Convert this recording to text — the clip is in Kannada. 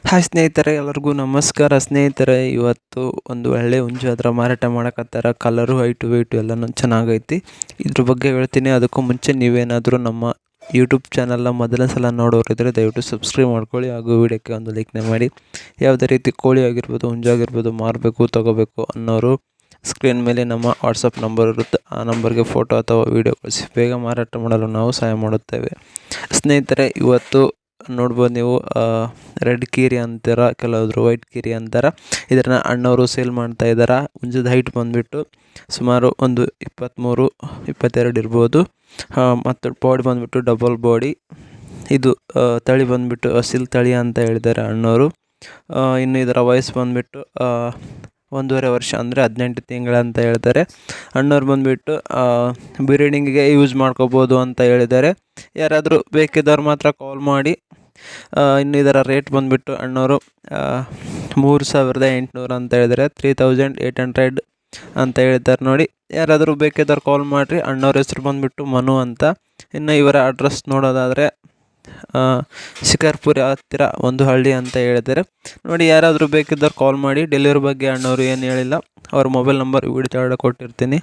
ಹಾಯ್ ಸ್ನೇಹಿತರೆ, ಎಲ್ಲರಿಗೂ ನಮಸ್ಕಾರ. ಸ್ನೇಹಿತರೆ, ಇವತ್ತು ಒಂದು ಒಳ್ಳೆ ಹುಂಜು ಅದರ ಮಾರಾಟ ಮಾಡಕತ್ತಾರ. ಕಲರು, ಹೈಟು, ವೆಯ್ಟು ಎಲ್ಲನೂ ಚೆನ್ನಾಗೈತಿ. ಇದ್ರ ಬಗ್ಗೆ ಹೇಳ್ತೀನಿ. ಅದಕ್ಕೂ ಮುಂಚೆ ನೀವೇನಾದರೂ ನಮ್ಮ ಯೂಟ್ಯೂಬ್ ಚಾನಲ್ನ ಮೊದಲ ಸಲ ನೋಡೋರಿದ್ದರೆ ದಯವಿಟ್ಟು ಸಬ್ಸ್ಕ್ರೈಬ್ ಮಾಡ್ಕೊಳ್ಳಿ, ಹಾಗೂ ವಿಡಿಯೋಕ್ಕೆ ಒಂದು ಲೈಕ್ನ ಮಾಡಿ. ಯಾವುದೇ ರೀತಿ ಕೋಳಿ ಆಗಿರ್ಬೋದು, ಹುಂಜಾಗಿರ್ಬೋದು, ಮಾರಬೇಕು ತೊಗೋಬೇಕು ಅನ್ನೋರು ಸ್ಕ್ರೀನ್ ಮೇಲೆ ನಮ್ಮ ವಾಟ್ಸಪ್ ನಂಬರ್ ಇರುತ್ತೆ. ಆ ನಂಬರ್ಗೆ ಫೋಟೋ ಅಥವಾ ವೀಡಿಯೋ ಕಳಿಸಿ ಬೇಗ ಮಾರಾಟ ಮಾಡಲು ನಾವು ಸಹಾಯ ಮಾಡುತ್ತೇವೆ. ಸ್ನೇಹಿತರೆ, ಇವತ್ತು ನೋಡ್ಬೋದು ನೀವು, ರೆಡ್ ಕೀರಿ ಅಂತಾರ, ಕೆಲವರು ವೈಟ್ ಕೀರಿ ಅಂತಾರೆ. ಇದನ್ನು ಅಣ್ಣವರು ಸೇಲ್ ಮಾಡ್ತಾ ಇದ್ದಾರೆ. ಹುಂಜದ ಹೈಟ್ ಬಂದುಬಿಟ್ಟು ಸುಮಾರು ಒಂದು 23-22 ಇರ್ಬೋದು. ಮತ್ತು ಬಾಡಿ ಬಂದುಬಿಟ್ಟು ಡಬಲ್ ಬಾಡಿ. ಇದು ತಳಿ ಬಂದುಬಿಟ್ಟು ಅಸಿಲ್ ತಳಿ ಅಂತ ಹೇಳಿದ್ದಾರೆ ಅಣ್ಣವರು. ಇನ್ನು ಇದರ ವಯಸ್ಸು ಬಂದುಬಿಟ್ಟು 1.5 ವರ್ಷ, ಅಂದರೆ 18 ತಿಂಗಳು ಅಂತ ಹೇಳ್ತಾರೆ. ಅಣ್ಣವ್ರು ಬಂದುಬಿಟ್ಟು ಬಿರಿಡಿಂಗಿಗೆ ಯೂಸ್ ಮಾಡ್ಕೋಬೋದು ಅಂತ ಹೇಳಿದ್ದಾರೆ. ಯಾರಾದರೂ ಬೇಕಿದ್ದವ್ರು ಮಾತ್ರ ಕಾಲ್ ಮಾಡಿ. ಇನ್ನು ಇದರ ರೇಟ್ ಬಂದುಬಿಟ್ಟು ಅಣ್ಣವರು 3,800 ಅಂತ ಹೇಳಿದರೆ, 3,800 ಅಂತ ಹೇಳಿದ್ದಾರೆ ನೋಡಿ. ಯಾರಾದರೂ ಬೇಕಿದ್ದವ್ರು ಕಾಲ್ ಮಾಡಿರಿ. ಅಣ್ಣವ್ರ ಹೆಸರು ಬಂದುಬಿಟ್ಟು ಮನು ಅಂತ. ಇನ್ನು ಇವರ ಅಡ್ರೆಸ್ ನೋಡೋದಾದರೆ ಶಿಕಾರ್ಪುರ ಹತ್ತಿರ ಒಂದು ಹಳ್ಳಿ ಅಂತ ಹೇಳಿದ್ದಾರೆ ನೋಡಿ. ಯಾರಾದರೂ ಬೇಕಿದ್ದವ್ರು ಕಾಲ್ ಮಾಡಿ. ಡೆಲಿವರಿ ಬಗ್ಗೆ ಅಣ್ಣವರು ಏನು ಹೇಳಿಲ್ಲ. ಅವ್ರ ಮೊಬೈಲ್ ನಂಬರ್ ವಿಡಿಯೋ ಕೆಳಗಡೆ ಕೊಟ್ಟಿರ್ತೀನಿ.